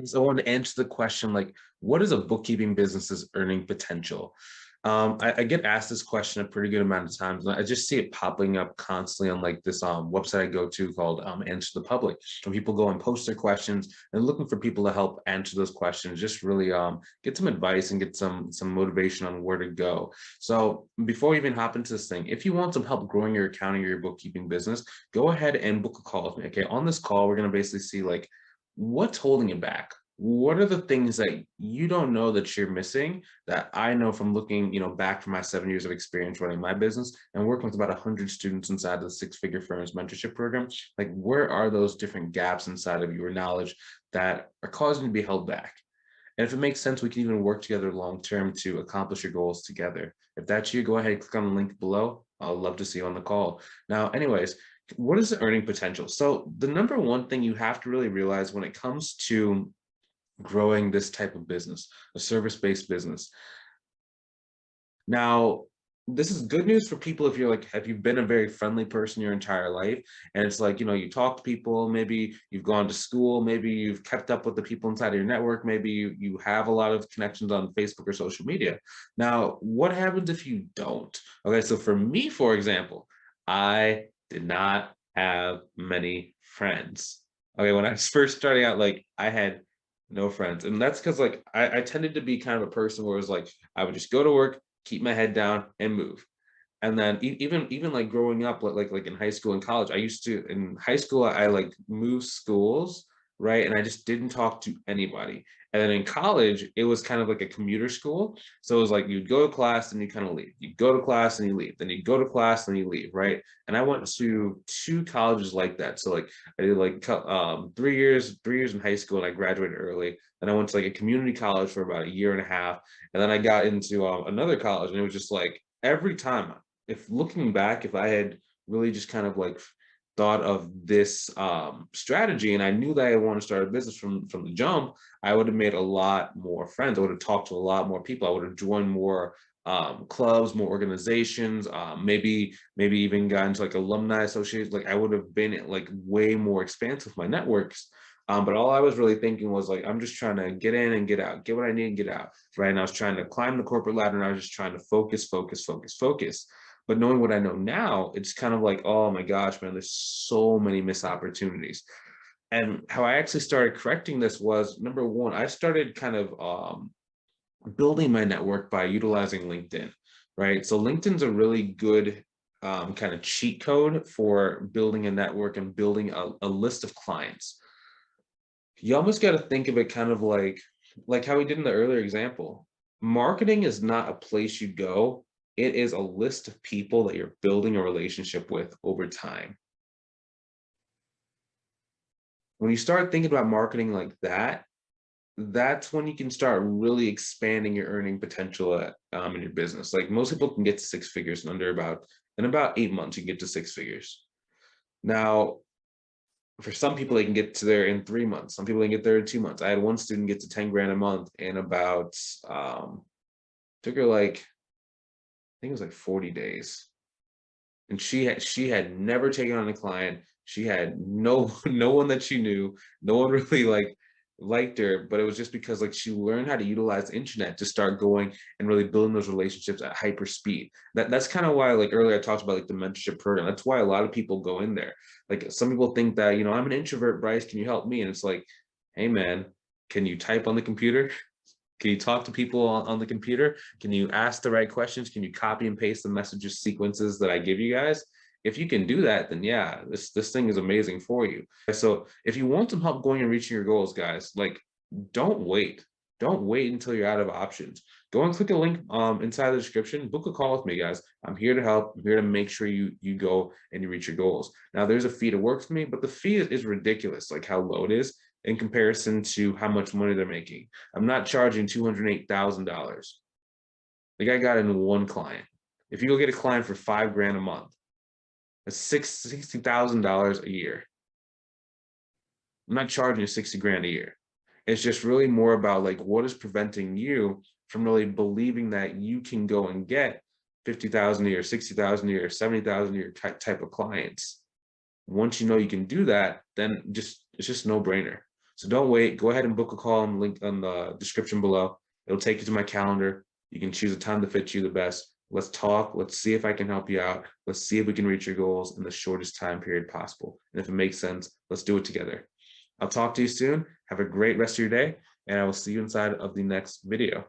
So I want to answer the question like, what is a bookkeeping business's earning potential? I get asked this question a pretty good amount of times. And I just see it popping up constantly on like this website I go to called Answer the Public. When people go and post their questions and looking for people to help answer those questions, just really get some advice and get some motivation on where to go. So before we even hop into this thing, if you want some help growing your accounting or your bookkeeping business, go ahead and book a call with me. Okay, on this call, we're gonna basically see like what's holding you back. What are the things that you don't know that you're missing that I know from looking, back from my 7 years of experience running my business and working with about 100 students inside of the six-figure firms mentorship program? Like, where are those different gaps inside of your knowledge that are causing you to be held back? And if it makes sense, we can even work together long term to accomplish your goals together. If that's you, go ahead and click on the link below. I'll love to see you on the call. Now, anyways, what is the earning potential? So the number one thing you have to really realize when it comes to growing this type of business, a service-based business. Now, this is good news for people if you're like, have you been a very friendly person your entire life? And it's like, you talk to people, maybe you've gone to school, maybe you've kept up with the people inside of your network, maybe you have a lot of connections on Facebook or social media. Now, what happens if you don't? Okay, so for me, for example, I did not have many friends. Okay, when I was first starting out, like I had no friends. And that's because like I tended to be kind of a person where it was like I would just go to work, keep my head down and move. And then even like growing up, like in high school and college, I used to in high school I like moved schools, right? And I just didn't talk to anybody. And then in college, it was kind of like a commuter school. So it was like you'd go to class and you kind of leave. You go to class and you leave. Then you go to class and you leave, right? And I went to two colleges like that. So like I did like 3 years in high school and I graduated early. Then I went to like a community college for about a year and a half. And then I got into another college and it was just like every time if looking back, if I had really just kind of like thought of this strategy and I knew that I want to start a business from the jump, I would have made a lot more friends. I would have talked to a lot more people. I would have joined more clubs, more organizations, maybe even got into like alumni associations. Like I would have been like way more expansive with my networks. But all I was really thinking was like, I'm just trying to get in and get out, get what I need and get out, right? And I was trying to climb the corporate ladder and I was just trying to focus, focus, focus, focus. But knowing what I know now, it's kind of like, oh my gosh, man, there's so many missed opportunities. And how I actually started correcting this was number one, I started kind of building my network by utilizing LinkedIn, right? So LinkedIn's a really good kind of cheat code for building a network and building a list of clients. You almost got to think of it kind of like how we did in the earlier example. Marketing is not a place you go. It is a list of people that you're building a relationship with over time. When you start thinking about marketing like that, that's when you can start really expanding your earning potential in your business. Like most people can get to six figures in about 8 months, you can get to six figures. Now, for some people, they can get to there in 3 months. Some people can get there in 2 months. I had one student get to 10 grand a month in about, took her like, I think it was like 40 days. And she had never taken on a client. She had no no one that she knew. No one really like liked her, but it was just because like she learned how to utilize the internet to start going and really building those relationships at hyper speed. That's kind of why like earlier I talked about like the mentorship program. That's why a lot of people go in there. Like some people think that, I'm an introvert, Bryce, can you help me? And it's like, hey man, can you type on the computer? Can you talk to people on the computer? Can you ask the right questions? Can you copy and paste the messages sequences that I give you guys? If you can do that, then yeah, this thing is amazing for you. So if you want some help going and reaching your goals, guys, like don't wait. Don't wait until you're out of options. Go and click a link inside the description. Book a call with me, guys. I'm here to help. I'm here to make sure you go and you reach your goals. Now, there's a fee to work for me, but the fee is ridiculous, like how low it is in comparison to how much money they're making. I'm not charging $208,000. Like I got in one client. If you go get a client for 5 grand a month, that's $60,000 a year. I'm not charging you 60 grand a year. It's just really more about like what is preventing you from really believing that you can go and get 50,000 a year, 60,000 a year, 70,000 a year type of clients. Once you know you can do that, then it's just no brainer. So don't wait. Go ahead and book a call and link on the description below. It'll take you to my calendar. You can choose a time to fit you the best. Let's talk. Let's see if I can help you out. Let's see if we can reach your goals in the shortest time period possible. And if it makes sense, let's do it together. I'll talk to you soon. Have a great rest of your day, and I will see you inside of the next video.